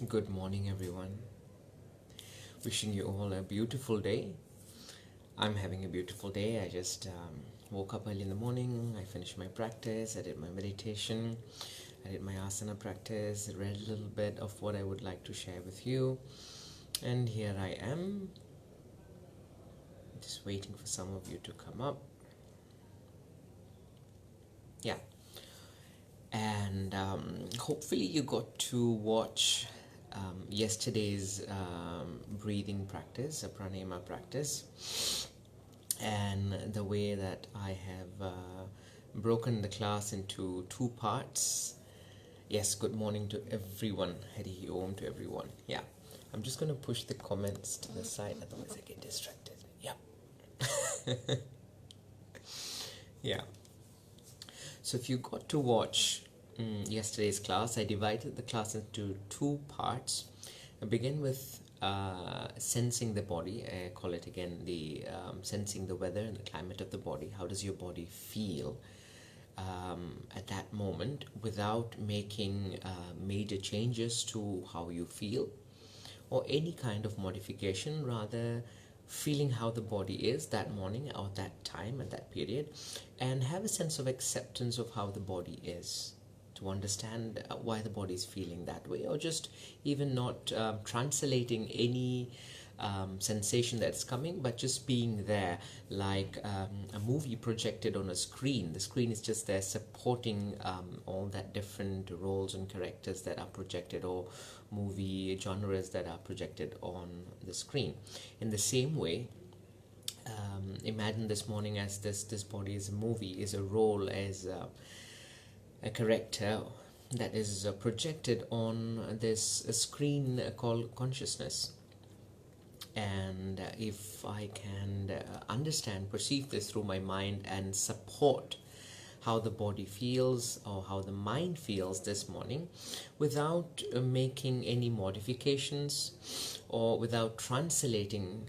Good morning, everyone. Wishing you all a beautiful day. I'm having a beautiful day. I just woke up early in the morning. I finished my practice. I did my meditation. I did my asana practice. I read a little bit of what I would like to share with you. And here I am, just waiting for some of you to come up. Yeah. And hopefully you got to watch yesterday's breathing practice, a pranayama practice, and the way that I have broken the class into two parts. Yes, good morning to everyone. Hari Om to everyone. Yeah, I'm just going to push the comments to the side, otherwise I get distracted. Yeah. Yeah. So if you got to watch yesterday's class, I divided the class into two parts. I begin with sensing the body. I call it again the sensing the weather and the climate of the body. How does your body feel at that moment without making major changes to how you feel or any kind of modification, rather feeling how the body is that morning or that time at that period, and have a sense of acceptance of how the body is, to understand why the body is feeling that way, or just even not translating any sensation that's coming, but just being there like a movie projected on a screen. The screen is just there supporting all that different roles and characters that are projected, or movie genres that are projected on the screen. In the same way, imagine this morning as this body is a movie, is a role, as a character that is projected on this screen called consciousness. And if I can understand, perceive this through my mind and support how the body feels or how the mind feels this morning without making any modifications or without translating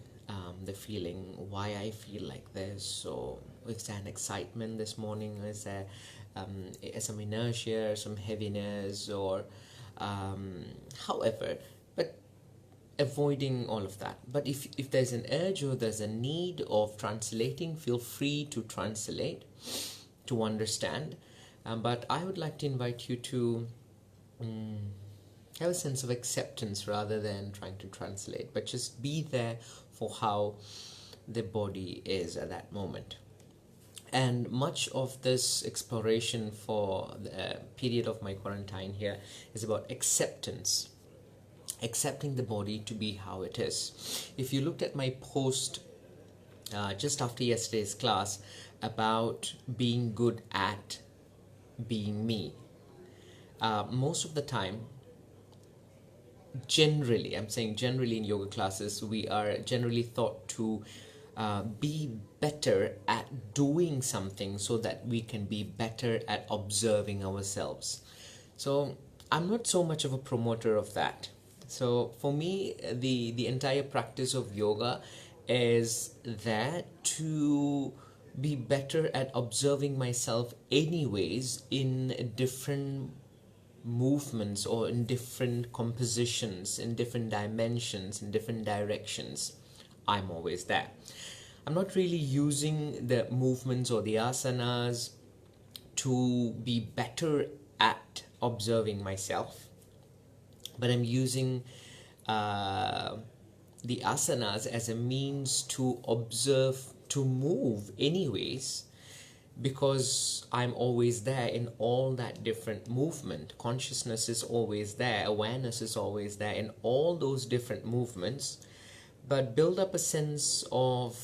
the feeling, why I feel like this. So is there an excitement this morning? Is there some inertia, some heaviness, or however, but avoiding all of that. But if there's an urge or there's a need of translating, feel free to translate, to understand. But I would like to invite you to have a sense of acceptance rather than trying to translate, but just be there for how the body is at that moment. And much of this exploration for the period of my quarantine here is about acceptance, accepting the body to be how it is. If you looked at my post just after yesterday's class about being good at being me, most of the time, generally, I'm saying generally in yoga classes, we are generally thought to be better at doing something so that we can be better at observing ourselves. So I'm not so much of a promoter of that. So for me, the entire practice of yoga is that to be better at observing myself anyways in different movements or in different compositions, in different dimensions, in different directions. I'm always there. I'm not really using the movements or the asanas to be better at observing myself, but I'm using the asanas as a means to observe, to move anyways, because I'm always there in all that different movement. Consciousness is always there, awareness is always there in all those different movements, but build up a sense of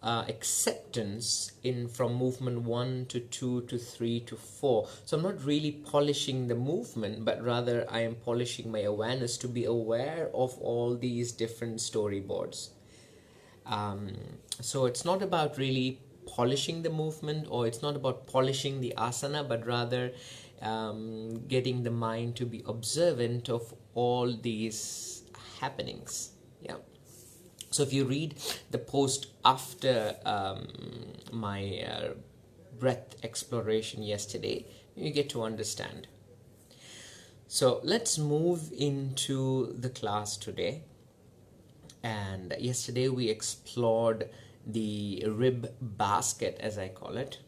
acceptance in from movement 1 to 2 to 3 to 4. So I'm not really polishing the movement, but rather I am polishing my awareness to be aware of all these different storyboards. So it's not about really polishing the movement, or it's not about polishing the asana, but rather getting the mind to be observant of all these happenings. Yeah. So if you read the post after my breath exploration yesterday, you get to understand. So let's move into the class today. And yesterday we explored the rib basket, as I call it,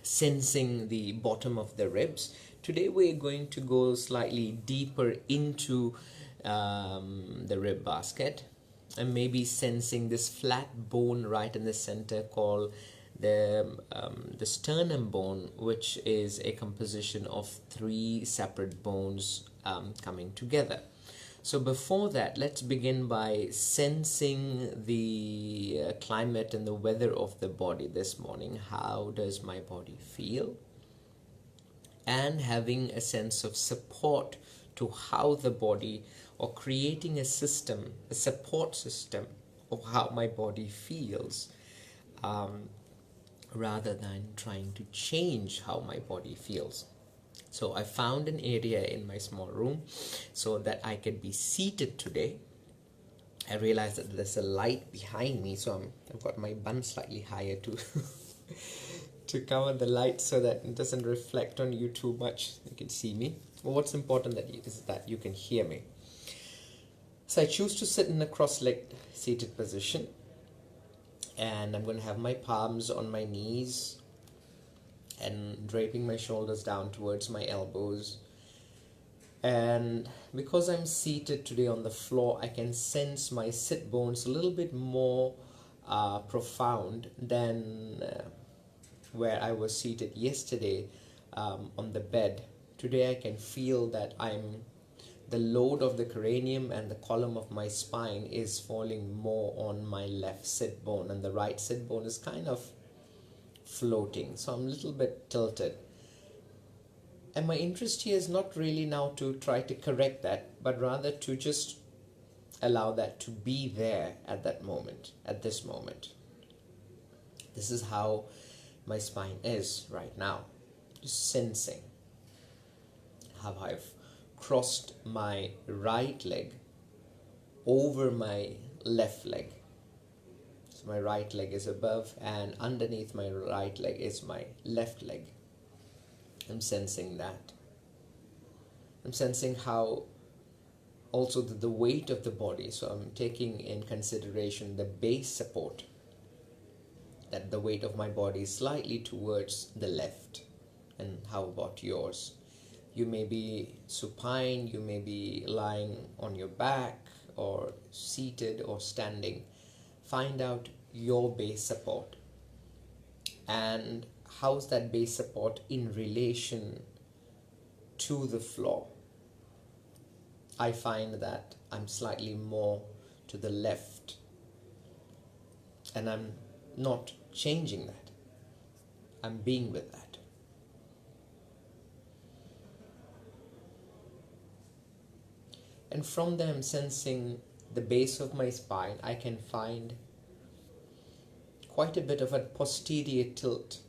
sensing the bottom of the ribs. Today we're going to go slightly deeper into the rib basket and maybe sensing this flat bone right in the center called the sternum bone, which is a composition of three separate bones coming together. So before that, let's begin by sensing the climate and the weather of the body this morning. How does my body feel? And having a sense of support to how the body, or creating a system, a support system of how my body feels, rather than trying to change how my body feels. So I found an area in my small room so that I could be seated today. I realized that there's a light behind me, so I've got my bun slightly higher to to cover the light so that it doesn't reflect on you too much. You can see me. But what's important is that you can hear me. So I choose to sit in a cross-legged seated position, and I'm going to have my palms on my knees and draping my shoulders down towards my elbows. And because I'm seated today on the floor, I can sense my sit bones a little bit more profound than where I was seated yesterday on the bed. Today I can feel that the load of the cranium and the column of my spine is falling more on my left sit bone, and the right sit bone is kind of floating. So I'm a little bit tilted. And my interest here is not really now to try to correct that, but rather to just allow that to be there at that moment, at this moment. This is how my spine is right now. Just sensing how I've crossed my right leg over my left leg. So my right leg is above, and underneath my right leg is my left leg. I'm sensing that. I'm sensing how also the weight of the body. So I'm taking in consideration the base support, that the weight of my body is slightly towards the left. And how about yours? You may be supine, you may be lying on your back, or seated or standing. Find out your base support, and how's that base support in relation to the floor. I find that I'm slightly more to the left, and I'm not changing that. I'm being with that. And from there, I'm sensing the base of my spine. I can find quite a bit of a posterior tilt,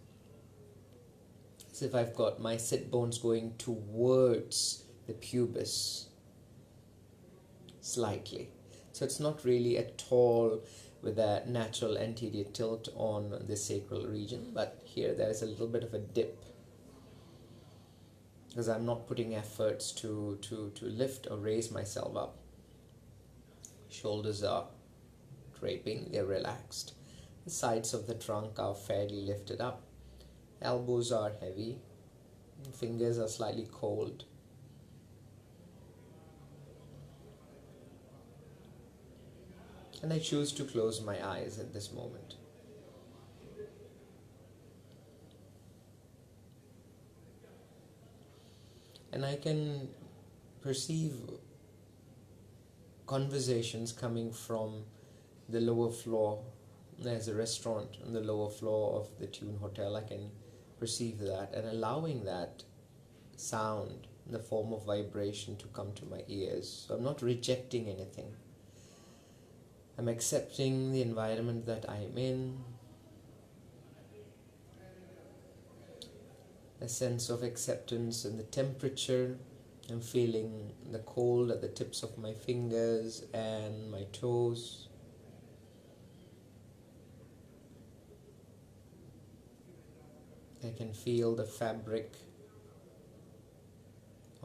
as if I've got my sit bones going towards the pubis slightly. So it's not really at all with a natural anterior tilt on the sacral region, but here there's a little bit of a dip, because I'm not putting efforts to lift or raise myself up. Shoulders are draping, they're relaxed. The sides of the trunk are fairly lifted up. Elbows are heavy. Fingers are slightly cold. And I choose to close my eyes at this moment. And I can perceive conversations coming from the lower floor. There's a restaurant on the lower floor of the Tune Hotel. I can perceive that, and allowing that sound in the form of vibration to come to my ears. So I'm not rejecting anything. I'm accepting the environment that I am in. A sense of acceptance and the temperature. I'm feeling the cold at the tips of my fingers and my toes. I can feel the fabric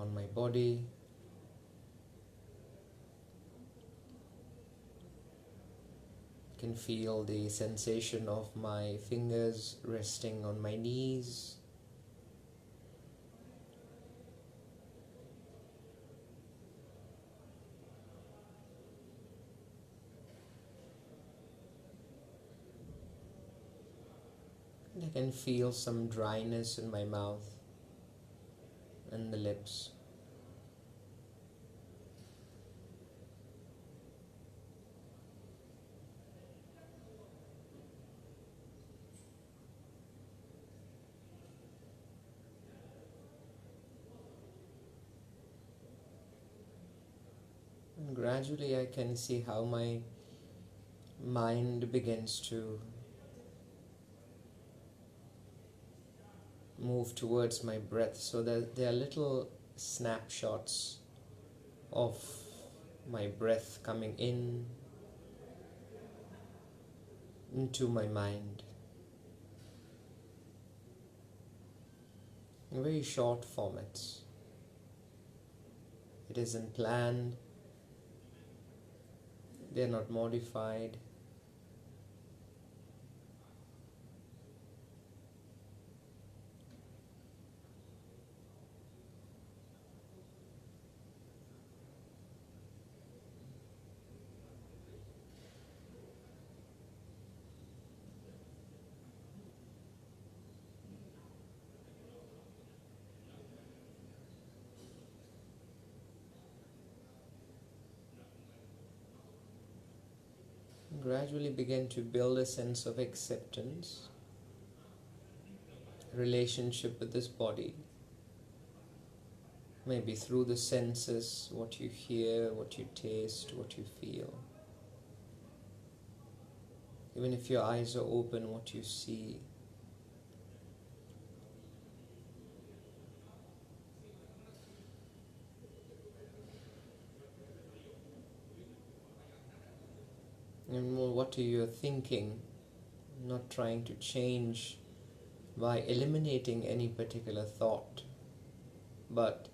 on my body. Can feel the sensation of my fingers resting on my knees. And I can feel some dryness in my mouth and the lips. And gradually I can see how my mind begins to move towards my breath, so that there are little snapshots of my breath coming into my mind in very short formats. It isn't planned, they're not modified. Gradually begin to build a sense of acceptance, relationship with this body, maybe through the senses, what you hear, what you taste, what you feel. Even if your eyes are open, what you see. And more, what are you thinking? Not trying to change by eliminating any particular thought, but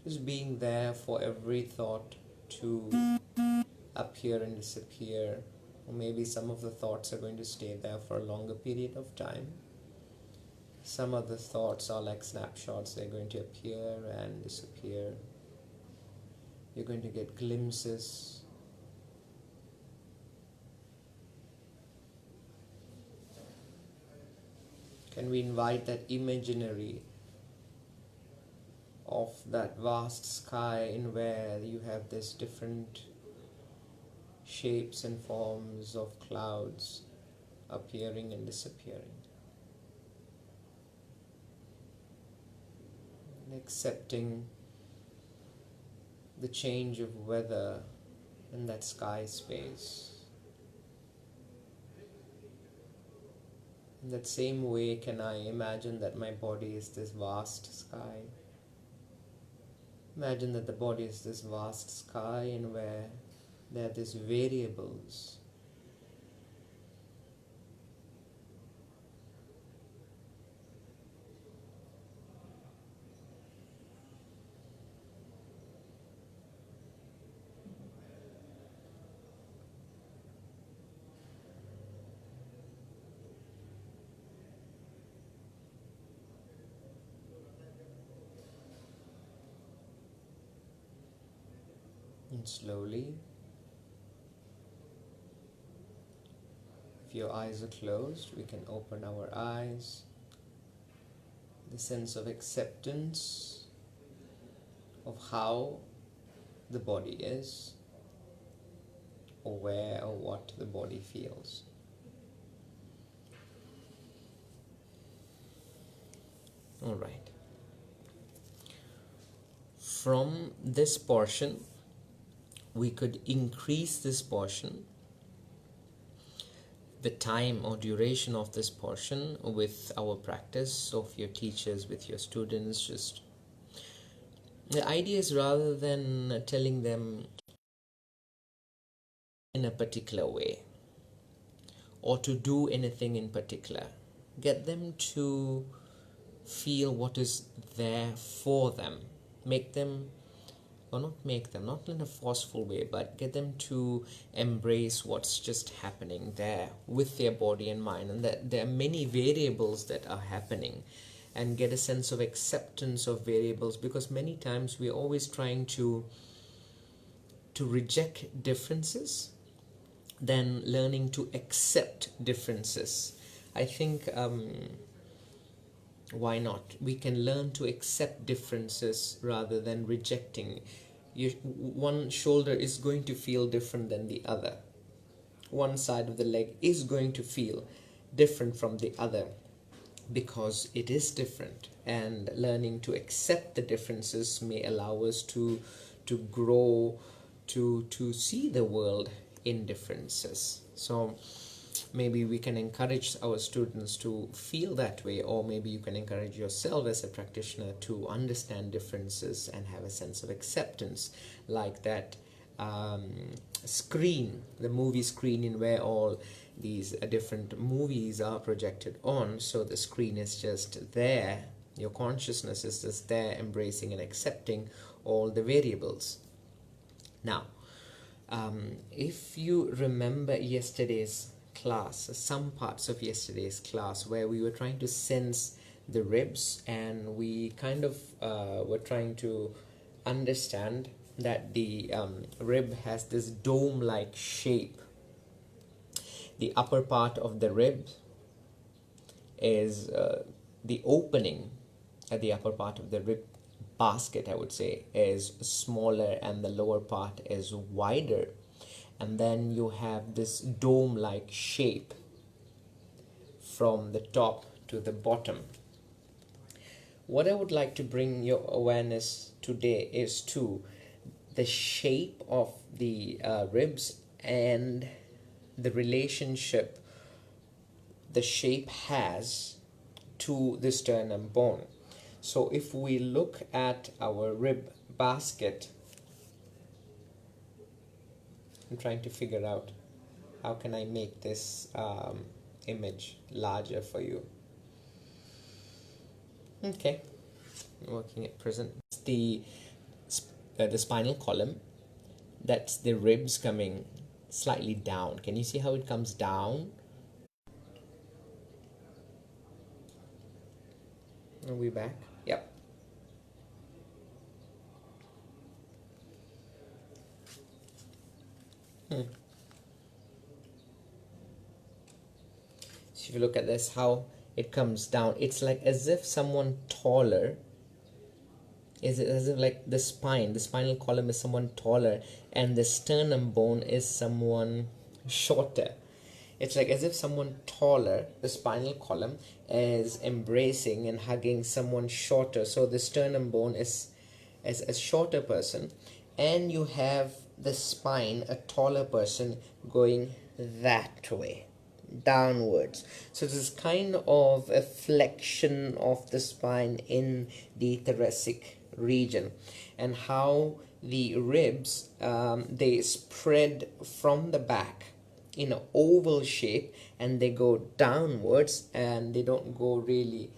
just being there for every thought to appear and disappear. Or maybe some of the thoughts are going to stay there for a longer period of time. Some of the thoughts are like snapshots, they're going to appear and disappear. You're going to get glimpses. Can we invite that imaginary of that vast sky in where you have this different shapes and forms of clouds appearing and disappearing? And accepting the change of weather in that sky space. In that same way, can I imagine that my body is this vast sky? Imagine that the body is this vast sky and where there are these variables. And slowly, if your eyes are closed, we can open our eyes. The sense of acceptance of how the body is, or where or what the body feels. All right. From this portion, we could increase this portion, the time or duration of this portion, with our practice of your teachers, with your students. Just the idea is, rather than telling them in a particular way or to do anything in particular, get them to feel what is there for them. make them, or not make them, not in a forceful way, but get them to embrace what's just happening there with their body and mind, and that there are many variables that are happening, and get a sense of acceptance of variables, because many times we're always trying to reject differences than learning to accept differences. I think why not? We can learn to accept differences rather than rejecting. One shoulder is going to feel different than the other. One side of the leg is going to feel different from the other because it is different. And learning to accept the differences may allow us to grow, to see the world in differences. So maybe we can encourage our students to feel that way, or maybe you can encourage yourself as a practitioner to understand differences and have a sense of acceptance, like that screen, the movie screen, in where all these different movies are projected on. So the screen is just there, your consciousness is just there, embracing and accepting all the variables. Now, if you remember yesterday's class, some parts of yesterday's class, where we were trying to sense the ribs, and we kind of were trying to understand that the rib has this dome-like shape. The upper part of the rib is the opening at the upper part of the rib basket, I would say, is smaller, and the lower part is wider. And then you have this dome-like shape from the top to the bottom. What I would like to bring your awareness today is to the shape of the ribs and the relationship the shape has to the sternum bone. So if we look at our rib basket, I'm trying to figure out how can I make this image larger for you. Okay, working at present. The spinal column, that's the ribs coming slightly down. Can you see how it comes down? Are we back? Yep. So if you look at this, how it comes down, it's like as if someone taller, is it as if like the spinal column is someone taller, and the sternum bone is someone shorter. It's like as if someone taller, the spinal column, is embracing and hugging someone shorter. So the sternum bone is as a shorter person, and you have the spine, a taller person, going that way, downwards. So this is kind of a flexion of the spine in the thoracic region, and how the ribs they spread from the back in an oval shape, and they go downwards, and they don't go really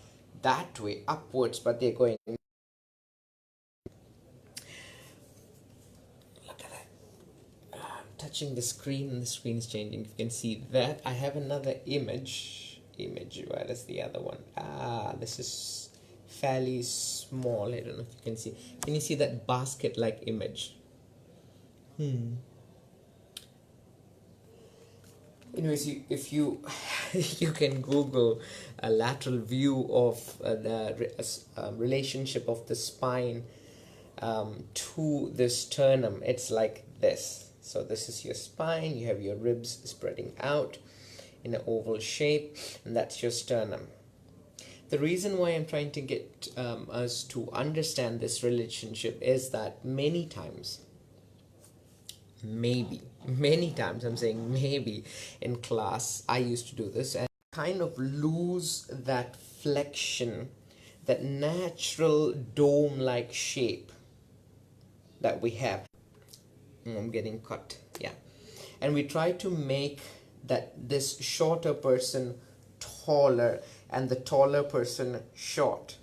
that way upwards, but they're going. Look at that. I'm touching the screen, and the screen is changing. You can see that. I have another image. Where is the other one? This is fairly small. I don't know if you can see. Can you see that basket-like image? Anyways, if you you can Google a lateral view of the relationship of the spine to the sternum. It's like this. So this is your spine. You have your ribs spreading out in an oval shape, and that's your sternum. The reason why I'm trying to get us to understand this relationship is that many times, I'm saying maybe, in class I used to do this and kind of lose that flexion, that natural dome-like shape that we have. I'm getting cut. Yeah. And we try to make this shorter person taller and the taller person short.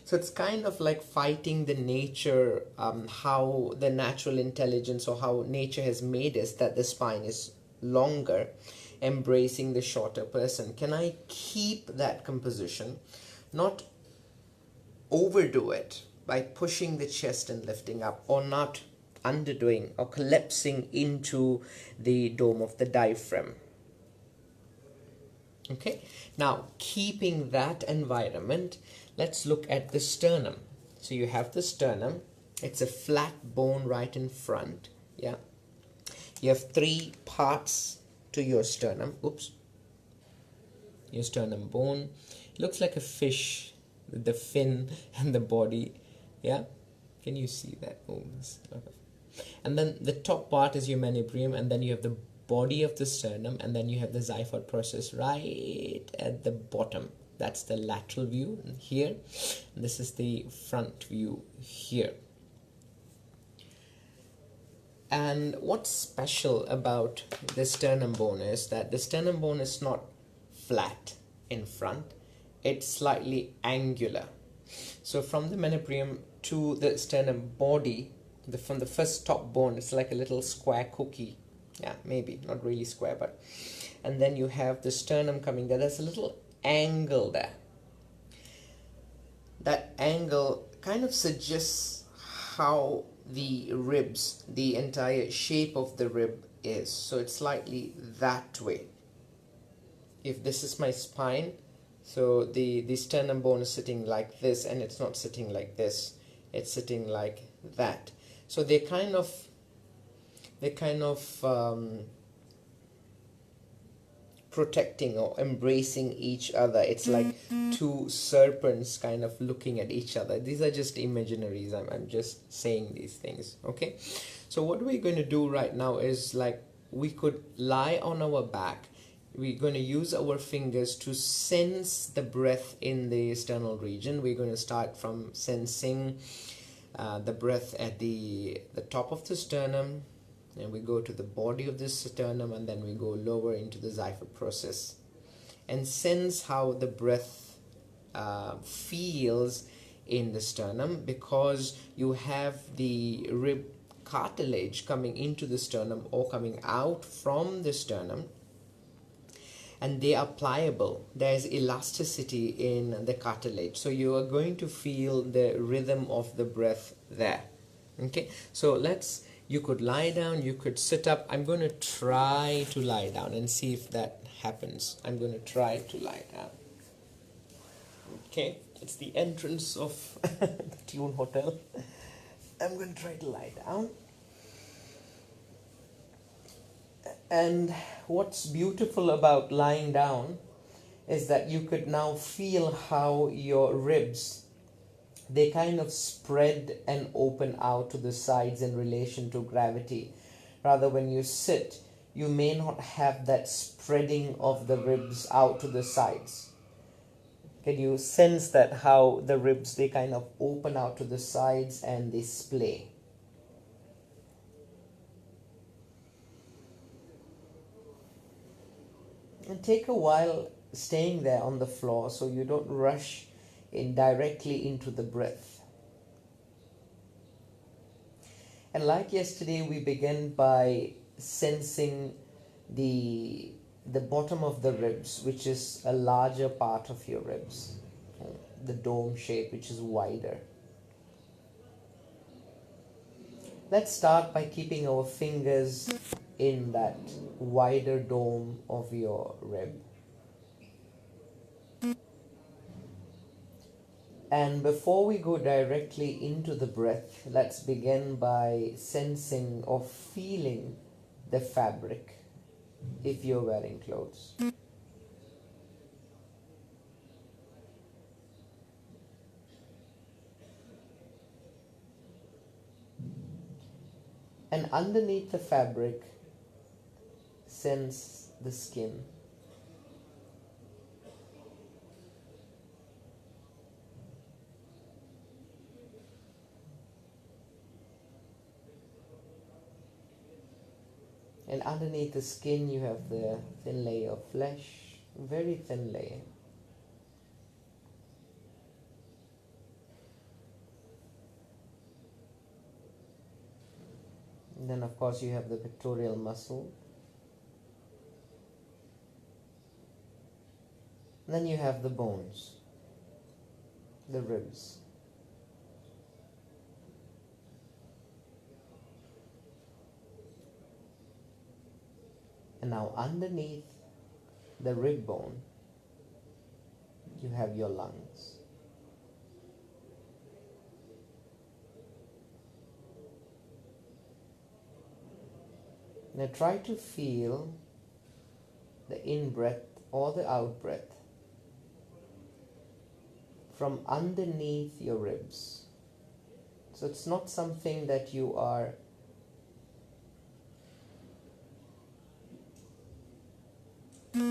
So it's kind of like fighting the nature, how the natural intelligence or how nature has made us that the spine is longer, embracing the shorter person. Can I keep that composition, not overdo it by pushing the chest and lifting up, or not underdoing or collapsing into the dome of the diaphragm? Okay, now keeping that environment, let's look at the sternum. So you have the sternum, it's a flat bone right in front. Yeah, you have three parts to your sternum. Oops, your sternum bone. It looks like a fish with the fin and the body. Yeah, can you see that? Oh, okay. And then the top part is your manubrium, and then you have the body of the sternum, and then you have the xiphoid process right at the bottom. That's the lateral view here. And this is the front view here. And what's special about the sternum bone is that the sternum bone is not flat in front, it's slightly angular. So from the manubrium to the sternum body, from the first top bone, it's like a little square cookie. Yeah, maybe not really square, but, and then you have the sternum coming there. There's a little angle there. That angle kind of suggests how the ribs, the entire shape of the rib is. So it's slightly that way. If this is my spine, so the sternum bone is sitting like this, and it's not sitting like this, it's sitting like that. So they're kind of protecting or embracing each other. It's like two serpents kind of looking at each other. These are just imaginaries. I'm just saying these things. Okay, so what we're going to do right now is, like, we could lie on our back. We're going to use our fingers to sense the breath in the sternal region. We're going to start from sensing the breath at the top of the sternum, and we go to the body of the sternum, and then we go lower into the xiphoid process, and sense how the breath feels in the sternum, because you have the rib cartilage coming into the sternum or coming out from the sternum, and they are pliable. There's elasticity in the cartilage, so you are going to feel the rhythm of the breath there. Okay, so you could lie down, you could sit up. I'm going to try to lie down and see if that happens. I'm going to try to lie down. Okay, it's the entrance of the Tune Hotel. I'm going to try to lie down. And what's beautiful about lying down is that you could now feel how your ribs, they kind of spread and open out to the sides in relation to gravity. Rather, when you sit, you may not have that spreading of the ribs out to the sides. Can you sense that, how the ribs, they kind of open out to the sides and they splay? And take a while staying there on the floor so you don't rush in directly into the breath. And like yesterday, we began by sensing the bottom of the ribs, which is a larger part of your ribs, the dome shape, which is wider. Let's start by keeping our fingers in that wider dome of your rib. And before we go directly into the breath, let's begin by sensing or feeling the fabric if you're wearing clothes. And underneath the fabric, sense the skin. And underneath the skin, you have the thin layer of flesh, very thin layer. And then of course you have the pectoral muscle. And then you have the bones, the ribs. And now underneath the rib bone, you have your lungs. Now try to feel the in-breath or the out-breath from underneath your ribs. So it's not something that you are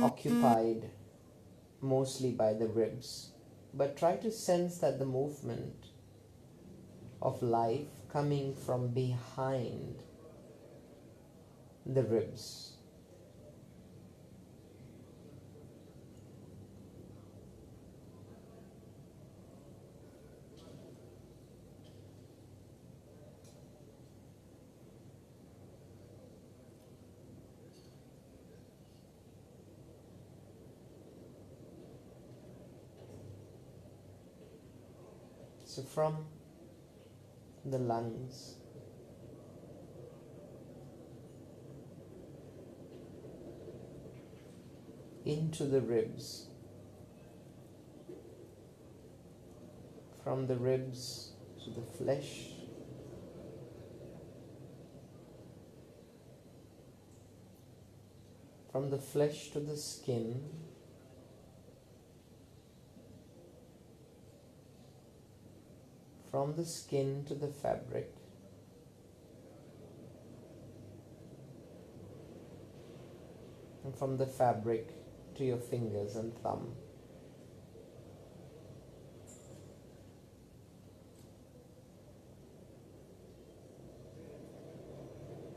occupied mostly by the ribs, but try to sense that the movement of life coming from behind the ribs. So from the lungs, into the ribs, from the ribs to the flesh, from the flesh to the skin, from the skin to the fabric, and from the fabric to your fingers and thumb.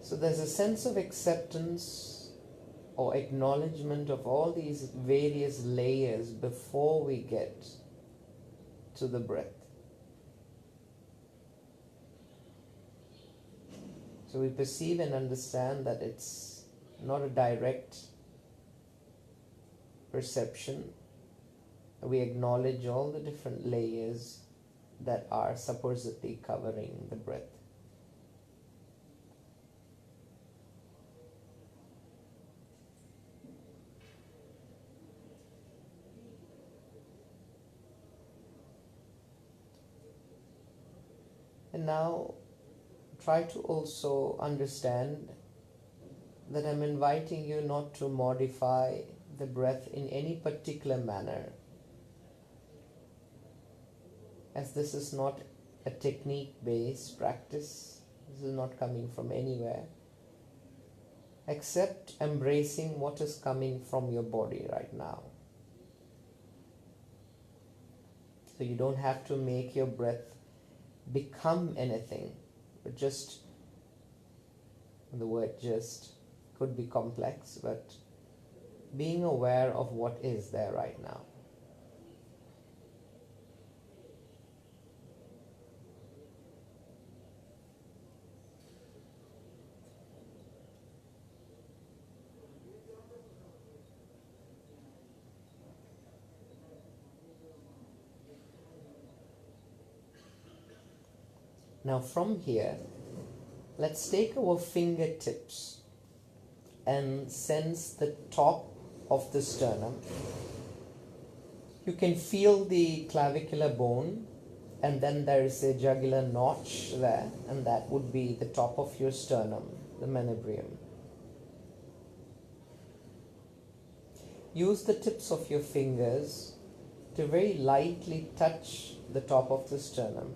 So there's a sense of acceptance or acknowledgement of all these various layers before we get to the breath. So we perceive and understand that it's not a direct perception. We acknowledge all the different layers that are supposedly covering the breath. And now try to also understand that I'm inviting you not to modify the breath in any particular manner, as this is not a technique-based practice. This is not coming from anywhere, except embracing what is coming from your body right now. So you don't have to make your breath become anything, but just, the word just could be complex, but being aware of what is there right now. Now from here, let's take our fingertips and sense the top of the sternum. You can feel the clavicular bone, and then there is a jugular notch there, and that would be the top of your sternum, the manubrium. Use the tips of your fingers to very lightly touch the top of the sternum.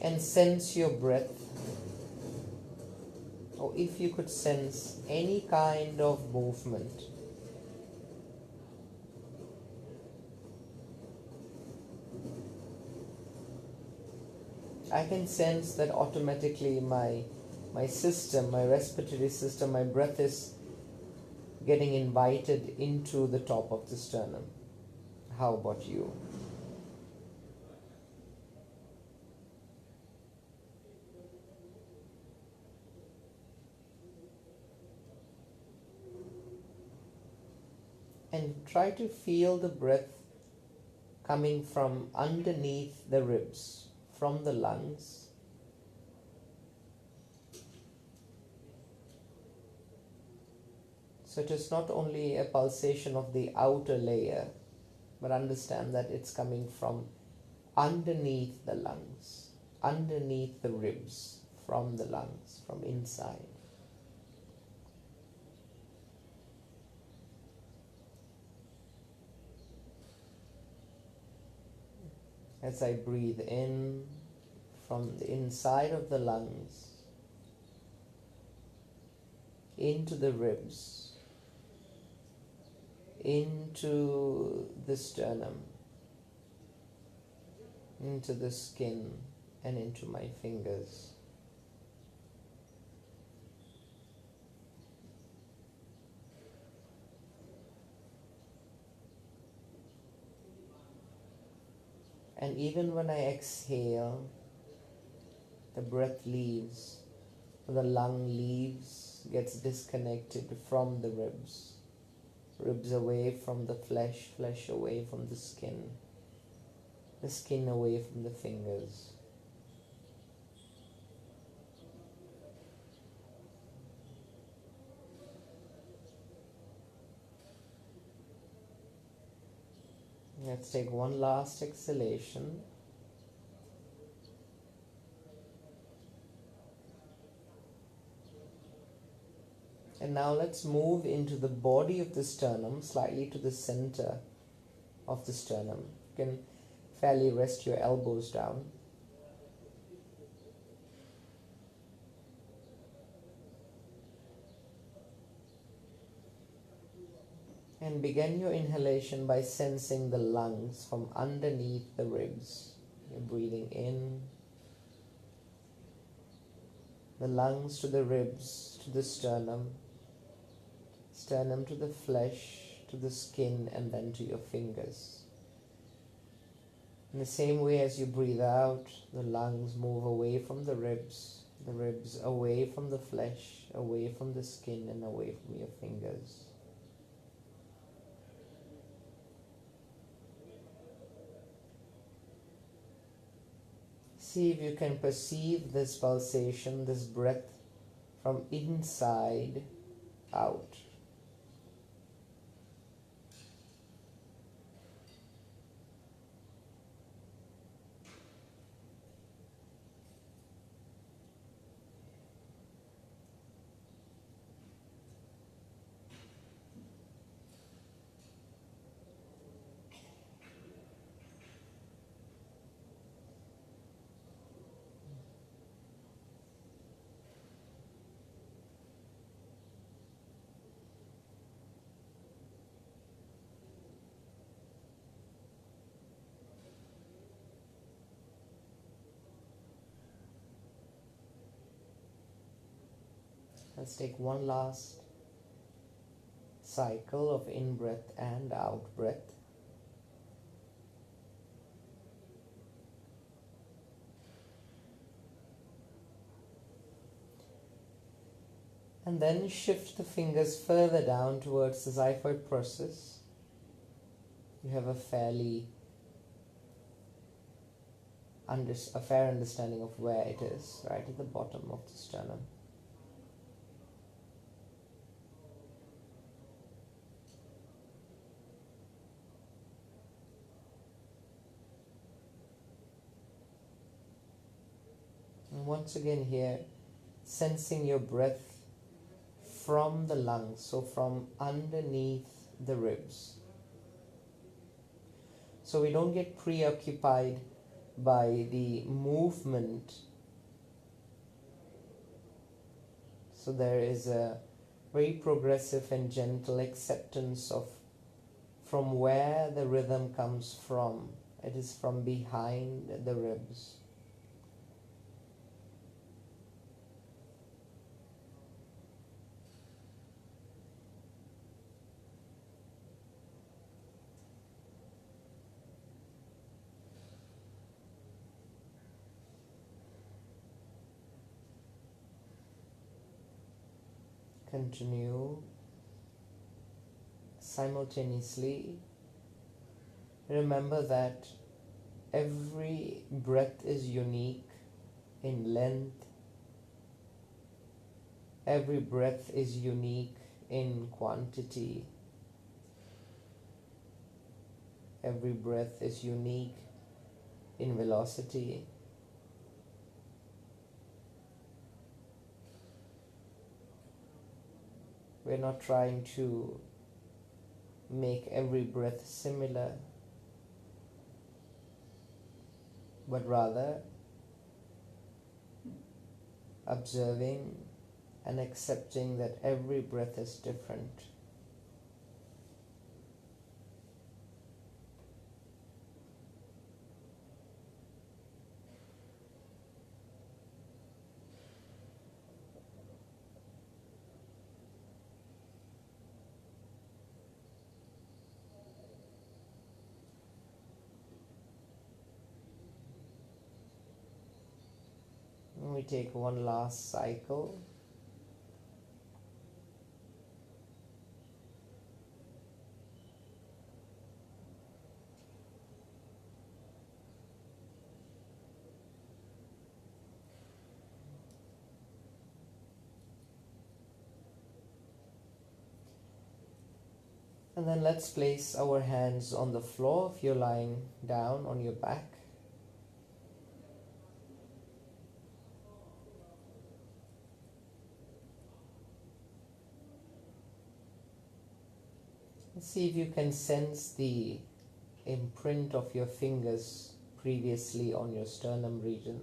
And sense your breath, or if you could sense any kind of movement. I can sense that automatically my system, my respiratory system, my breath is getting invited into the top of the sternum. How about you? And try to feel the breath coming from underneath the ribs, from the lungs. So it is not only a pulsation of the outer layer, but understand that it's coming from underneath the lungs, underneath the ribs, from the lungs, from inside. As I breathe in from the inside of the lungs into the ribs, into the sternum, into the skin, and into my fingers. And even when I exhale, the breath leaves, the lung leaves, gets disconnected from the ribs. Ribs away from the flesh, flesh away from the skin away from the fingers. Let's take one last exhalation. And now let's move into the body of the sternum, slightly to the center of the sternum. You can fairly rest your elbows down. And begin your inhalation by sensing the lungs from underneath the ribs. You're breathing in, the lungs to the ribs, to the sternum, sternum to the flesh, to the skin, and then to your fingers. In the same way as you breathe out, the lungs move away from the ribs away from the flesh, away from the skin, and away from your fingers. See if you can perceive this pulsation, this breath from inside out. Let's take one last cycle of in-breath and out-breath. And then shift the fingers further down towards the xiphoid process. You have a fair understanding of where it is, right at the bottom of the sternum. And once again here, sensing your breath from the lungs, so from underneath the ribs. So we don't get preoccupied by the movement. So there is a very progressive and gentle acceptance of from where the rhythm comes from. It is from behind the ribs. Continue simultaneously remember that every breath is unique in length, every breath is unique in quantity, every breath is unique in velocity. We're not trying to make every breath similar, but rather observing and accepting that every breath is different. We take one last cycle. And then let's place our hands on the floor if you're lying down on your back. See if you can sense the imprint of your fingers previously on your sternum region.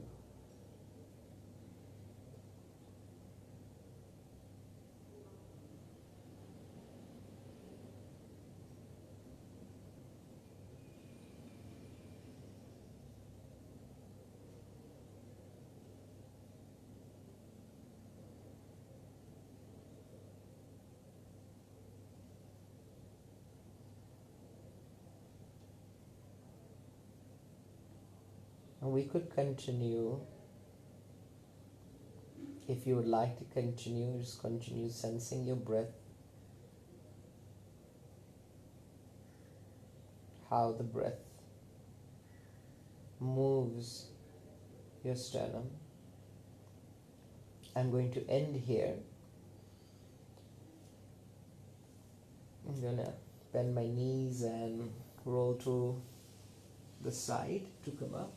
And we could continue. If you would like to continue, just continue sensing your breath, how the breath moves your sternum. I'm going to end here. I'm going to bend my knees and roll to the side to come up.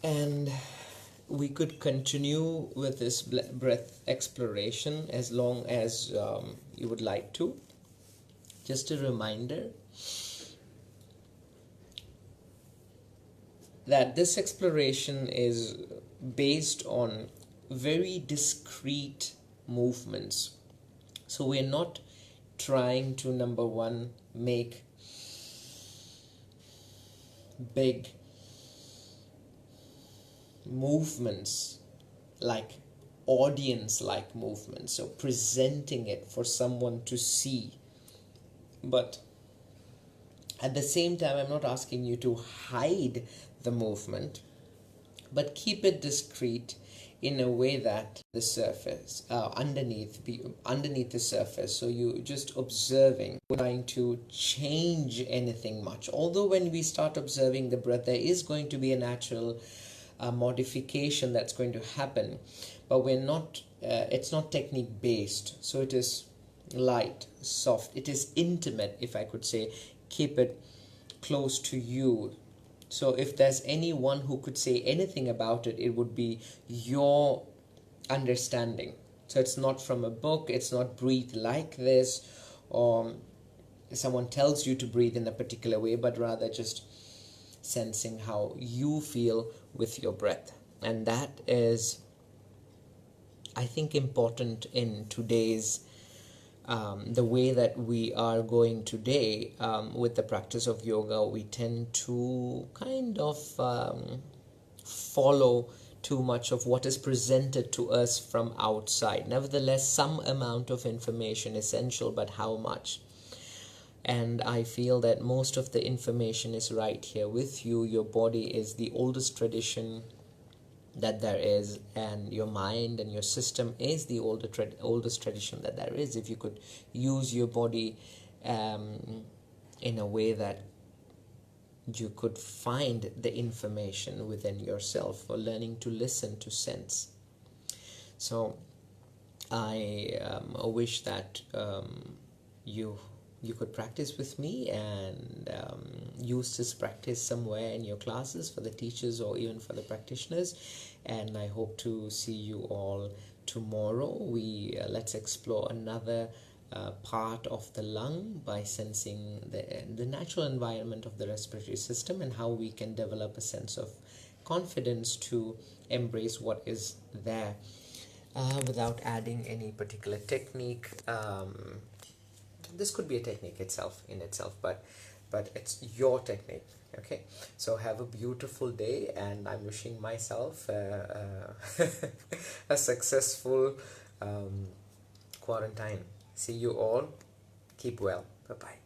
And we could continue with this breath exploration as long as you would like to. Just a reminder that this exploration is based on very discrete movements. So we're not trying to, number one, make big movements like audience-like movements, so presenting it for someone to see. But at the same time, I'm not asking you to hide the movement, but keep it discreet in a way that the surface, underneath the surface, so you just observing, trying to change anything much. Although when we start observing the breath, there is going to be a natural modification that's going to happen, but we're not it's not technique based, so it is light, soft, it is intimate, if I could say. Keep it close to you. So if there's anyone who could say anything about it, it would be your understanding. So it's not from a book, it's not breathe like this, or someone tells you to breathe in a particular way, but rather just sensing how you feel with your breath. And that is, I think, important in today's the way that we are going today with the practice of yoga. We tend to kind of follow too much of what is presented to us from outside. Nevertheless, some amount of information is essential, but how much? And I feel that most of the information is right here with you. Your body is the oldest tradition that there is, and your mind and your system is the oldest tradition that there is. If you could use your body in a way that you could find the information within yourself, for learning to listen to sense. So I wish that you could practice with me, and use this practice somewhere in your classes for the teachers or even for the practitioners. And I hope to see you all tomorrow. Let's explore another part of the lung by sensing the natural environment of the respiratory system, and how we can develop a sense of confidence to embrace what is there, without adding any particular technique. This could be a technique in itself, but it's your technique. Okay, so have a beautiful day, and I'm wishing myself a successful quarantine. See you all. Keep well. Bye bye.